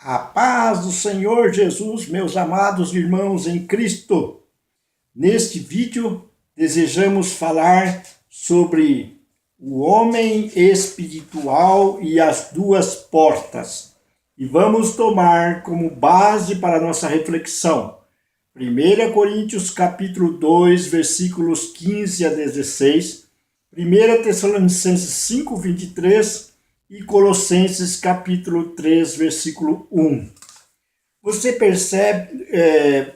A paz do Senhor Jesus, meus amados irmãos em Cristo. Neste vídeo, desejamos falar sobre o homem espiritual e as duas portas. E vamos tomar como base para a nossa reflexão 1 Coríntios capítulo 2, versículos 15 a 16, 1 Tessalonicenses 5, 23 e Colossenses capítulo 3, versículo 1. Você percebe,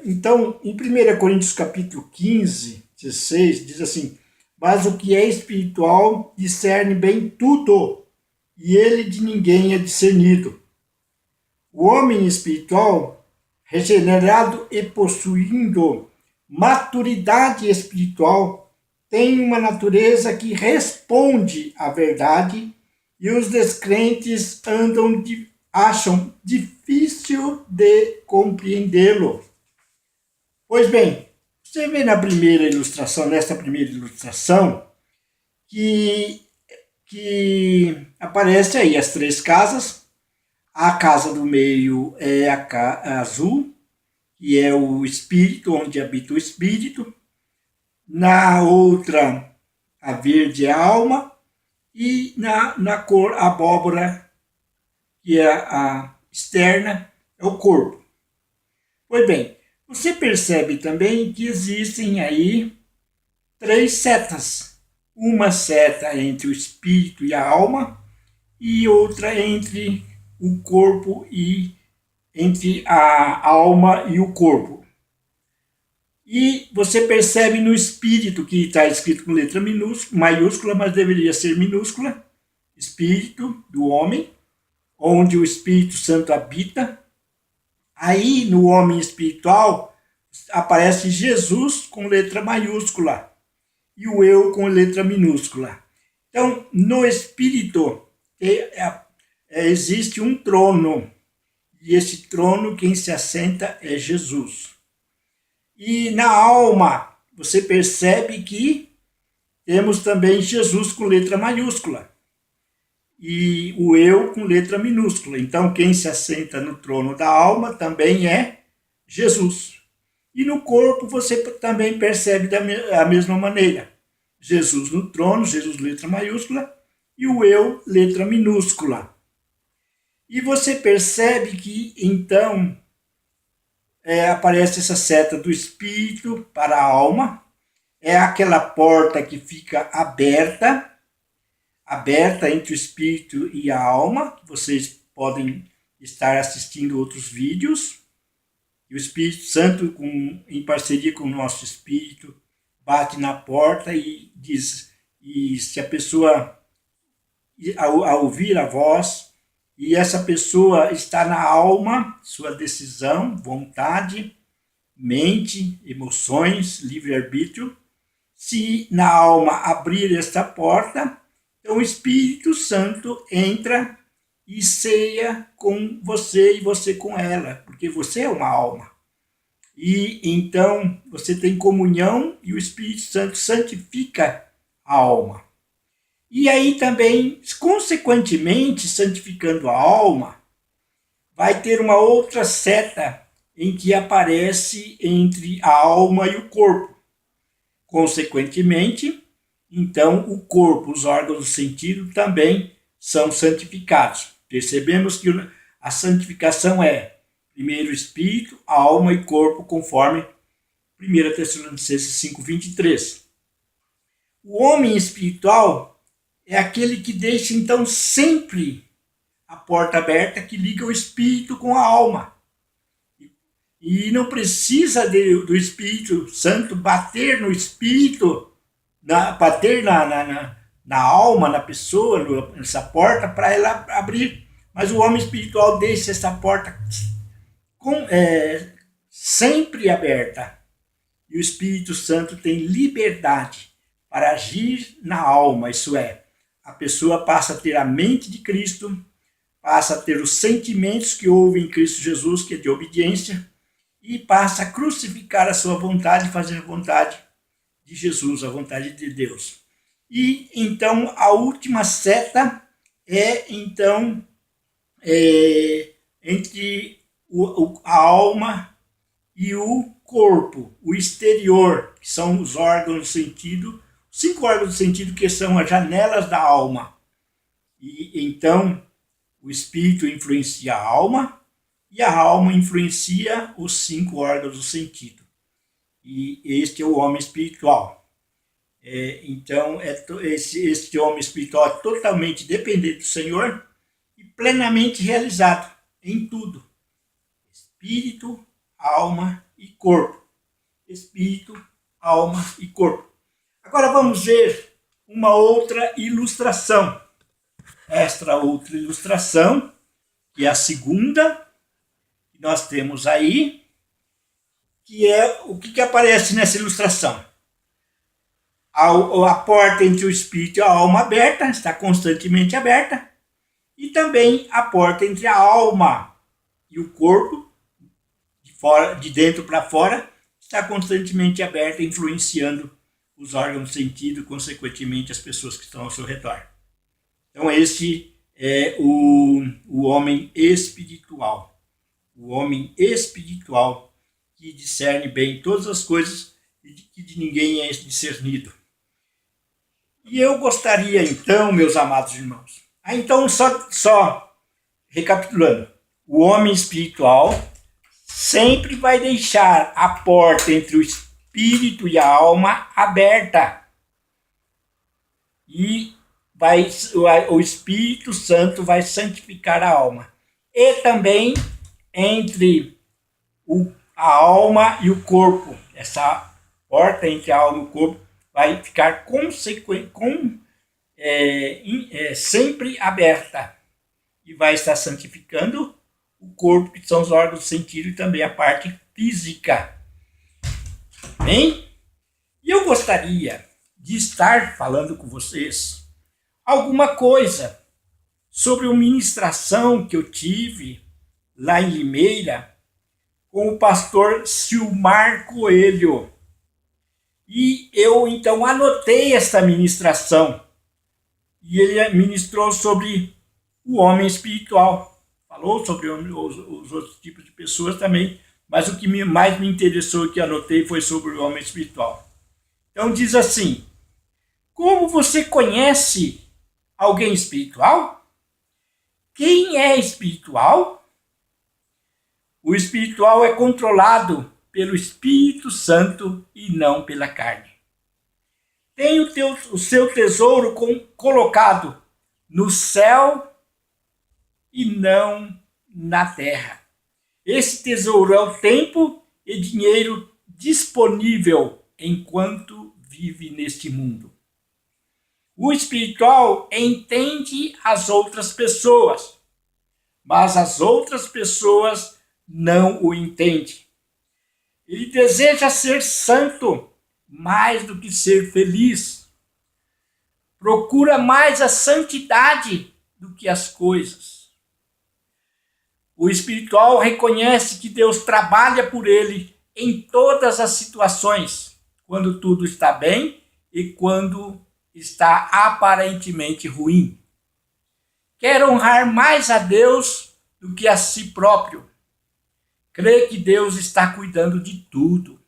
então, em 1 Coríntios capítulo 15, 16, diz assim: mas o que é espiritual discerne bem tudo, e ele de ninguém é discernido. O homem espiritual, regenerado e possuindo maturidade espiritual, tem uma natureza que responde à verdade, e os descrentes acham difícil de compreendê-lo. Pois bem, você vê nesta primeira ilustração, que aparece aí as três casas. A casa do meio é a azul, que é o espírito, onde habita o espírito. Na outra, a verde é a alma. E na cor abóbora, que é a externa, é o corpo. Pois bem, você percebe também que existem aí três setas. Uma seta entre o espírito e a alma, e outra entre o corpo e entre a alma e o corpo. E você percebe no espírito, que está escrito com letra maiúscula, mas deveria ser minúscula, espírito do homem, onde o Espírito Santo habita. Aí no homem espiritual aparece Jesus com letra maiúscula e o eu com letra minúscula. Então, no espírito existe um trono, e esse trono, quem se assenta é Jesus. E na alma, você percebe que temos também Jesus com letra maiúscula e o eu com letra minúscula. Então, quem se assenta no trono da alma também é Jesus. E no corpo, você também percebe da mesma maneira. Jesus no trono, Jesus letra maiúscula, e o eu letra minúscula. E você percebe que, então, aparece essa seta do espírito para a alma, é aquela porta que fica aberta entre o espírito e a alma. Vocês podem estar assistindo outros vídeos. E o Espírito Santo, em parceria com o nosso espírito, bate na porta e diz, e se a pessoa, ao ouvir a voz, e essa pessoa está na alma, sua decisão, vontade, mente, emoções, livre-arbítrio. Se na alma abrir esta porta, então o Espírito Santo entra e ceia com você e você com ela, porque você é uma alma. E então você tem comunhão e o Espírito Santo santifica a alma. E aí também, consequentemente, santificando a alma, vai ter uma outra seta em que aparece entre a alma e o corpo. Consequentemente, então, o corpo, os órgãos do sentido também são santificados. Percebemos que a santificação é primeiro espírito, alma e corpo, conforme 1 Tessalonicenses 5, 23. O homem espiritual é aquele que deixa, então, sempre a porta aberta que liga o espírito com a alma. E não precisa do Espírito Santo bater no espírito, bater na alma, na pessoa, nessa porta, para ela abrir. Mas o homem espiritual deixa essa porta sempre aberta. E o Espírito Santo tem liberdade para agir na alma, isso é, a pessoa passa a ter a mente de Cristo, passa a ter os sentimentos que houve em Cristo Jesus, que é de obediência, e passa a crucificar a sua vontade, fazer a vontade de Jesus, a vontade de Deus. E então a última seta é então entre a alma e o corpo, o exterior, que são os órgãos do sentido, 5 órgãos do sentido que são as janelas da alma. E então o espírito influencia a alma e a alma influencia os 5 órgãos do sentido. E este é o homem espiritual. Então, este homem espiritual é totalmente dependente do Senhor e plenamente realizado em tudo. Espírito, alma e corpo. Espírito, alma e corpo. Agora vamos ver uma outra ilustração. Esta outra ilustração, que é a segunda, que nós temos aí, que é o que aparece nessa ilustração. A porta entre o espírito e a alma aberta, está constantemente aberta, e também a porta entre a alma e o corpo, de dentro para fora, está constantemente aberta, influenciando os órgãos do sentido, consequentemente as pessoas que estão ao seu redor. Então este é o homem espiritual. O homem espiritual que discerne bem todas as coisas e que de ninguém é discernido. E eu gostaria então, meus amados irmãos, então só recapitulando, o homem espiritual sempre vai deixar a porta entre o espírito e a alma aberta. E o Espírito Santo vai santificar a alma. E também entre a alma e o corpo. Essa porta entre a alma e o corpo vai ficar sempre aberta. E vai estar santificando o corpo, que são os órgãos do sentido, e também a parte física. Bem? E eu gostaria de estar falando com vocês alguma coisa sobre uma ministração que eu tive lá em Limeira com o pastor Silmar Coelho. E eu então anotei essa ministração. E ele ministrou sobre o homem espiritual. Falou sobre os outros tipos de pessoas também, mas o que mais me interessou e que anotei foi sobre o homem espiritual. Então diz assim: como você conhece alguém espiritual? Quem é espiritual? O espiritual é controlado pelo Espírito Santo e não pela carne. Tem o seu tesouro colocado no céu e não na terra. Esse tesouro é o tempo e dinheiro disponível enquanto vive neste mundo. O espiritual entende as outras pessoas, mas as outras pessoas não o entendem. Ele deseja ser santo mais do que ser feliz. Procura mais a santidade do que as coisas. O espiritual reconhece que Deus trabalha por ele em todas as situações, quando tudo está bem e quando está aparentemente ruim. Quer honrar mais a Deus do que a si próprio. Crê que Deus está cuidando de tudo.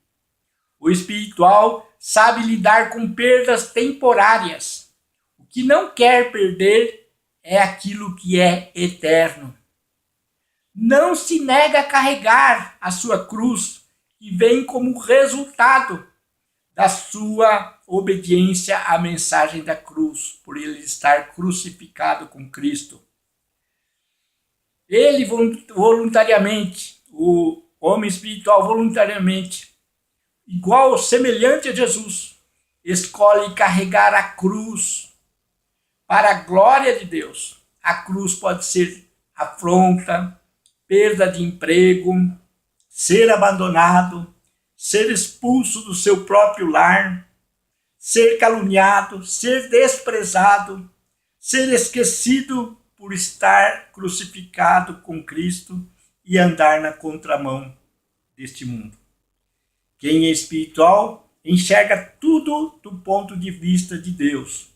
O espiritual sabe lidar com perdas temporárias. O que não quer perder é aquilo que é eterno. Não se nega a carregar a sua cruz, que vem como resultado da sua obediência à mensagem da cruz, por ele estar crucificado com Cristo. Ele voluntariamente, o homem espiritual voluntariamente, igual, semelhante a Jesus, escolhe carregar a cruz para a glória de Deus. A cruz pode ser afronta, perda de emprego, ser abandonado, ser expulso do seu próprio lar, ser caluniado, ser desprezado, ser esquecido por estar crucificado com Cristo e andar na contramão deste mundo. Quem é espiritual enxerga tudo do ponto de vista de Deus.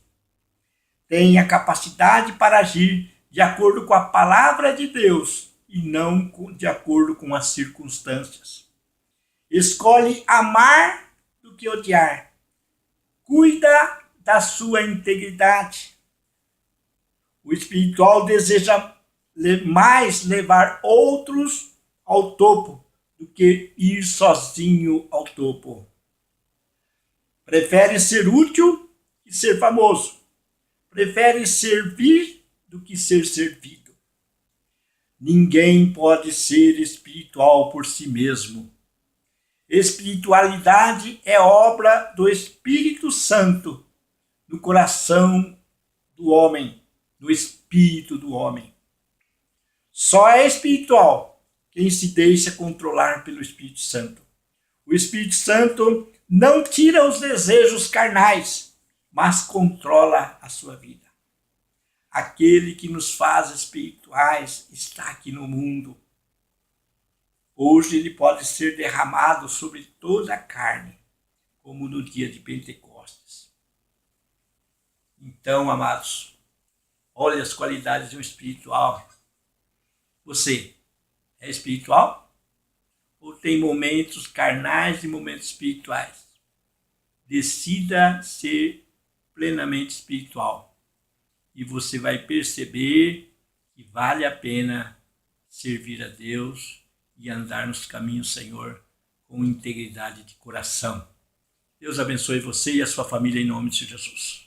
Tem a capacidade para agir de acordo com a palavra de Deus e não de acordo com as circunstâncias. Escolhe amar do que odiar. Cuida da sua integridade. O espiritual deseja mais levar outros ao topo do que ir sozinho ao topo. Prefere ser útil que ser famoso. Prefere servir do que ser servido. Ninguém pode ser espiritual por si mesmo. Espiritualidade é obra do Espírito Santo no coração do homem, no espírito do homem. Só é espiritual quem se deixa controlar pelo Espírito Santo. O Espírito Santo não tira os desejos carnais, mas controla a sua vida. Aquele que nos faz espirituais está aqui no mundo. Hoje ele pode ser derramado sobre toda a carne, como no dia de Pentecostes. Então, amados, olhe as qualidades de um espiritual. Você é espiritual? Ou tem momentos carnais e momentos espirituais? Decida ser plenamente espiritual. E você vai perceber que vale a pena servir a Deus e andar nos caminhos, Senhor, com integridade de coração. Deus abençoe você e a sua família em nome de Jesus.